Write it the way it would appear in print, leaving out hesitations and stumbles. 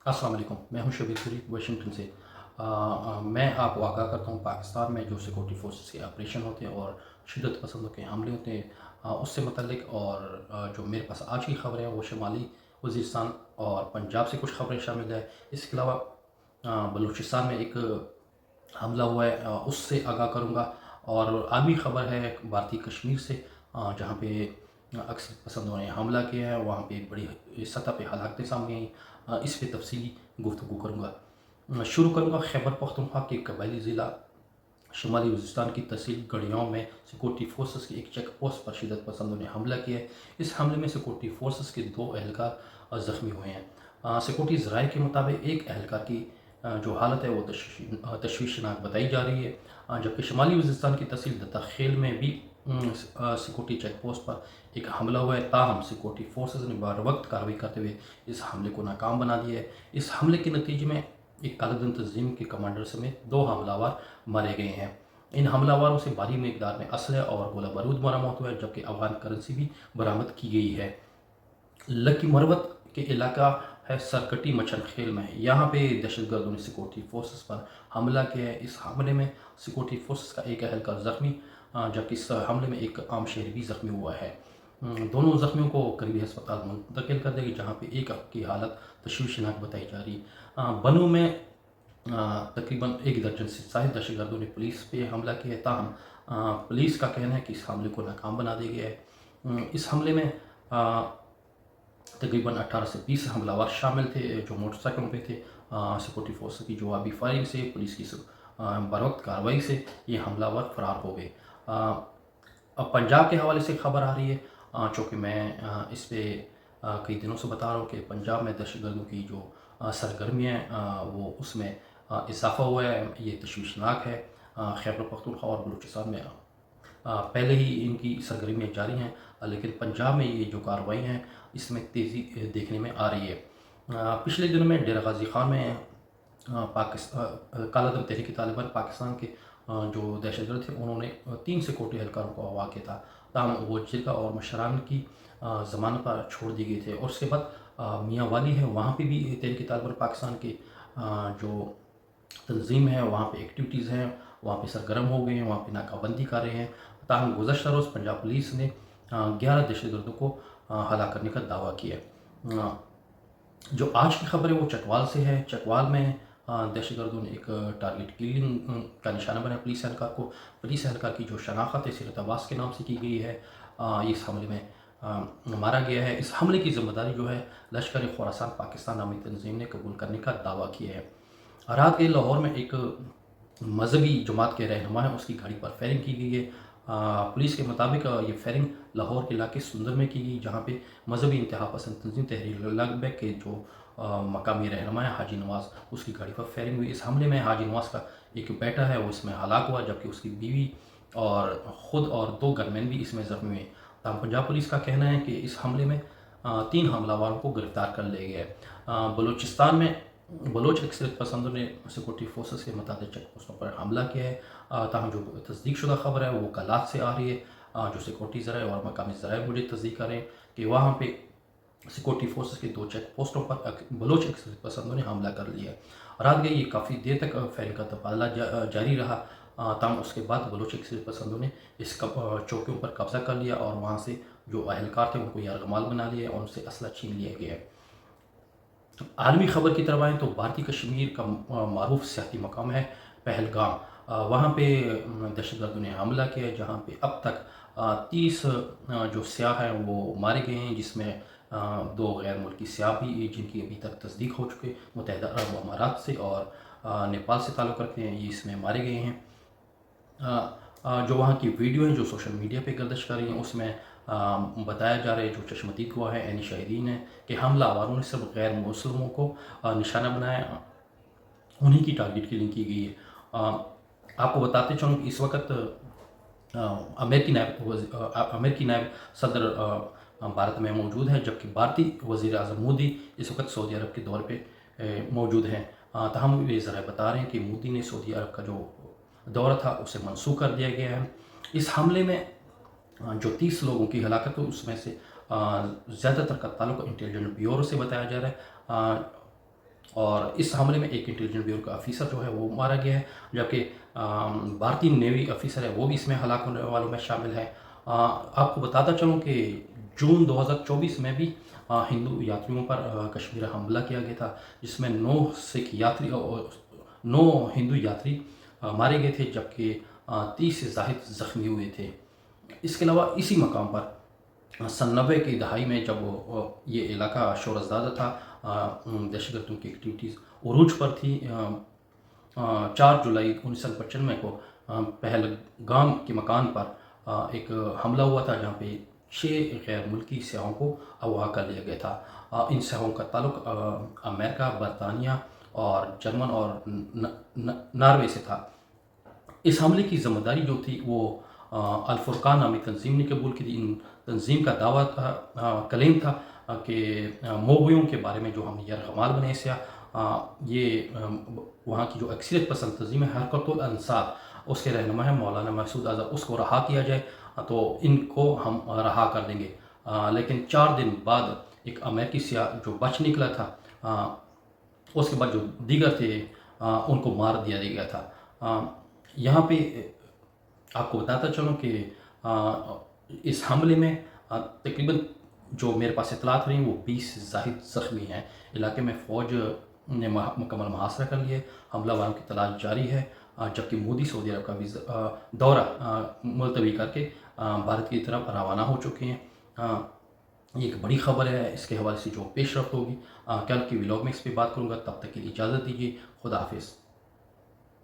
अस्सलाम वालेकुम। मैं हूं शबीर शरीफ वाशिंगटन से। मैं आपको आगाह करता हूं पाकिस्तान में जो सिक्योरिटी फोर्सेस के ऑपरेशन होते हैं और शिद्दत पसंदों के हमले होते हैं, उससे मतल्लिक और जो मेरे पास आज की खबरें हैं वो शुमाली वज़ीरिस्तान और पंजाब से कुछ खबरें शामिल है। इसके अलावा बलूचिस्तान में एक हमला हुआ है, उससे आगाह करूँगा। और आखिरी खबर है भारतीय कश्मीर से, जहाँ पे अक्सर पसंदों ने हमला किया है, वहाँ पे एक बड़ी सतह पे हलाकतें सामने आई। इस पे तफसीली गुफ्तगू करूँगा। शुरू करूँगा खैबर पख्तूनख्वा के कबायली ज़िला शुमाली वज़ीरिस्तान की तहसील गढ़ियाओं में सिक्योरिटी फोर्सेस की एक चेक पोस्ट पर शिदत पसंदों ने हमला किया है। इस हमले में सिक्योरिटी फोर्सेस के 2 एहलकार ज़ख्मी हुए हैं। सिक्योरिटी ज़राए के मुताबिक एक एहलकार की जो हालत है वो तशवीशनाक बताई जा रही है, जबकि शुमाली वज़ीरिस्तान की तहसील दत्ताखेल में भी सिक्योरिटी चेक पोस्ट पर एक हमला हुआ है। ताहम सिक्योरिटी फोर्सेस ने बर वक्त कार्रवाई करते हुए इस हमले को नाकाम बना दिया है। इस हमले के नतीजे में एक कालादन तंजीम के कमांडर समेत 2 हमलावर मारे गए हैं। इन हमलावरों से भारी मिकदार में असलह और गोला बारूद बरामद हुआ है, जबकि अफगान करेंसी भी बरामद की गई है। लकी मरवत के इलाका है सरकटी मछन खेल में, यहाँ पे दहशतगर्दों ने सिक्योरिटी फोर्सेस पर हमला किया है। इस हमले में सिक्योरिटी फोर्सेस का एक एहलकार ज़ख्मी, जबकि इस हमले में एक आम शहरी भी ज़ख्मी हुआ है। दोनों ज़ख्मियों को करीबी अस्पताल मुंतकिल कर दिया, जहाँ पे एक की हालत तशवीशनाक बताई जा रही है। बनू में तकरीबन 1 दर्जन से ज़ायद दहशतगर्दों ने पुलिस पे हमला किया है। ताहम पुलिस का कहना है कि इस हमले को नाकाम बना दिया गया है। इस हमले में तकरीबन 18 से 20 हमलावर शामिल थे जो मोटरसाइकिलों पे थे। सिक्योरिटी फोर्स की जवाबी फायरिंग से, पुलिस की बरवक्त कार्रवाई से ये हमलावर फरार हो गए। अब पंजाब के हवाले से खबर आ रही है, चूँकि मैं इस पे कई दिनों से बता रहा हूँ कि पंजाब में दहशतगर्दों की जो सरगर्मियाँ वो उसमें इजाफ़ा हुआ है, ये तशवीशनाक है। खैबर पख्तूनख्वा और बलूचिस्तान में पहले ही इनकी सरगर्मियाँ जारी हैं, लेकिन पंजाब में ये जो कार्रवाई हैं इसमें तेज़ी देखने में आ रही है। पिछले दिनों में डेरा गाजी खान में कालादम तहरीक तालिबान पाकिस्तान के जो दहशतगर्द थे उन्होंने 3 सिक्योरिटी एहलकारों को अगवा किया था। ताहम वो जिरगा और मशरान की ज़मानत पर छोड़ दिए गए थे। और उसके बाद मियाँ वाली है, वहाँ पे भी तहरीक तालिबान पाकिस्तान के जो तंजीम है वहाँ पे एक्टिविटीज़ हैं, वहाँ पे सरगर्म हो गए हैं, वहाँ पे नाकाबंदी कर रहे हैं। ताहम गुज़श्ता रोज़ पंजाब पुलिस ने 11 दहशतगर्दों को हलाक करने का दावा किया। जो आज की खबर है वो चकवाल से है। चकवाल में दहशतगर्दों ने एक टारगेट किलिंग का निशाना बनाया पुलिस एहलकार को। पुलिस एहलकार की जो शनाख्त है सीरत अब्बास के नाम से की गई है। इस हमले में मारा गया है। इस हमले की जिम्मेदारी जो है लश्कर खुरासान पाकिस्तान नामी तंजीम ने कबूल करने का दावा किया है। रात के लाहौर में एक मजहबी जमात के रहनुमा है, उसकी गाड़ी पर फायरिंग की गई है। पुलिस के मुताबिक ये फायरिंग लाहौर के इलाके सुंदर में की गई, जहाँ पे मजहबी इंतहा पसंद तंजीम तहरीर लबैक के जो मकामी रहनुमा है हाजी नवाज़, उसकी गाड़ी पर फायरिंग हुई। इस हमले में हाजी नवाज़ का एक बेटा है वो इसमें हलाक हुआ, जबकि उसकी बीवी और ख़ुद और 2 गनमैन भी इसमें ज़ख्मी हुए। तमाम पंजाब पुलिस का कहना है कि इस हमले में 3 हमलावरों को गिरफ्तार कर लिया गया है। बलूचिस्तान में बलोच अक्सरियत पसंदों ने सिक्योरिटी फोर्सेस के मुताबिक चेक पोस्टों पर हमला किया है। ताहम जो तस्दीक शुदा खबर है वो कलात से आ रही है, जो सिक्योरिटी ज़राए और मकामी ज़राए मुझे तस्दीक कर रहे हैं कि वहाँ पे सिक्योरिटी फोर्सेस के 2 चेक पोस्टों पर बलोच अक्सरियत पसंदों ने हमला कर लिया। रात गई ये काफ़ी देर तक फायरिंग का तबादला जारी रहा। ताहम उसके बाद बलोच अक्सरियत पसंदों ने इस चौकियों पर कब्जा कर लिया और वहाँ से जो अहलकार थे उनको यरगमाल बना लिया और उनसे असला छीन लिया गया। आलमी ख़बर की तरफ आएँ तो भारतीय कश्मीर का मारूफ सियाती मकाम है पहलगाम। वहाँ पे दहशतगर्दों ने हमला किया, जहाँ पे अब तक 30 जो सियाह हैं वो मारे गए हैं, जिसमें 2 गैर मुल्की सियाह भी जिनकी अभी तक तस्दीक हो चुके मुत्तहिदा अरब अमारात से और नेपाल से ताल्लुक़ रखते हैं, ये इसमें मारे गए हैं। जो वहाँ की वीडियो हैं जो सोशल मीडिया पे गर्दिश कर रही हैं उसमें बताया जा रहा है, जो चश्मदीद हुआ है ऐनी शाहिदीन है, कि हमलावरों ने सिर्फ गैर मुस्लिमों को निशाना बनाया, उन्हीं की टारगेट किलिंग की गई है। आपको बताते चलूँ कि इस वक्त अमेरिकी नायब सदर भारत में मौजूद है, जबकि भारतीय वज़ीर आज़म मोदी इस वक्त सऊदी अरब के दौरे पे मौजूद हैं। ताहम ये ज़रा बता रहे हैं कि मोदी ने सऊदी अरब का जो दौरा था उसे मनसूख कर दिया गया है। इस हमले में जो 30 लोगों की हलाकत हुई उसमें से ज़्यादातर का ताल्लुक़ इंटेलिजेंस ब्यूरो से बताया जा रहा है। اور اس حملے میں ایک انٹیلیجنٹ بیورو کا افیسر جو ہے وہ مارا گیا ہے، جبکہ بھارتی نیوی افیسر ہے وہ بھی اس میں ہلاک ہونے والوں میں شامل ہے۔ آپ کو بتاتا چلوں کہ جون 2024 میں بھی ہندو یاتریوں پر کشمیر حملہ کیا گیا تھا، جس میں 9 ہندو یاتری مارے گئے تھے، جبکہ 30 سے زائد زخمی ہوئے تھے۔ اس کے علاوہ اسی مقام پر سن 90 کی دہائی میں جب یہ علاقہ شور زدہ تھا، دہشت گردوں کی ایکٹیویٹیز عروج پر تھی، 4 جولائی 1995 کو پہلگام کے مکان پر ایک حملہ ہوا تھا، جہاں پہ 6 غیر ملکی سیاحوں کو اغوا کر لیا گیا تھا۔ ان سیاحوں کا تعلق امریکہ، برطانیہ اور جرمن اور ناروے سے تھا۔ اس حملے کی ذمہ داری جو تھی وہ الفرقان نامی تنظیم نے قبول کی تھی۔ ان تنظیم کا دعویٰ تھا، کلیم تھا کہ موغیوں کے بارے میں جو ہم یرغمال بنے سیاح، یہ وہاں کی جو اکثریت پسند تنظیم ہے حرکت الانصار، اس کے رہنما ہے مولانا مسعود اظہر، اس کو رہا کیا جائے تو ان کو ہم رہا کر دیں گے۔ لیکن 4 دن بعد ایک امریکی سیاح جو بچ نکلا تھا، اس کے بعد جو دیگر تھے ان کو مار دیا گیا تھا۔ یہاں پہ آپ کو بتاتا چلوں کہ اس حملے میں تقریباً جو میرے پاس اطلاعات رہی وہ 20 سے زائد زخمی ہیں۔ علاقے میں فوج نے مکمل محاصرہ کر لیا ہے، حملہ واروں کی تلاش جاری ہے، جبکہ مودی سعودی عرب کا دورہ ملتوی کر کے بھارت کی طرف روانہ ہو چکے ہیں۔ یہ ایک بڑی خبر ہے، اس کے حوالے سے جو پیش رفت ہوگی کل کی ولاگ میں اس پہ بات کروں گا۔ تب تک کے لیے اجازت دیجیے، خدا حافظ۔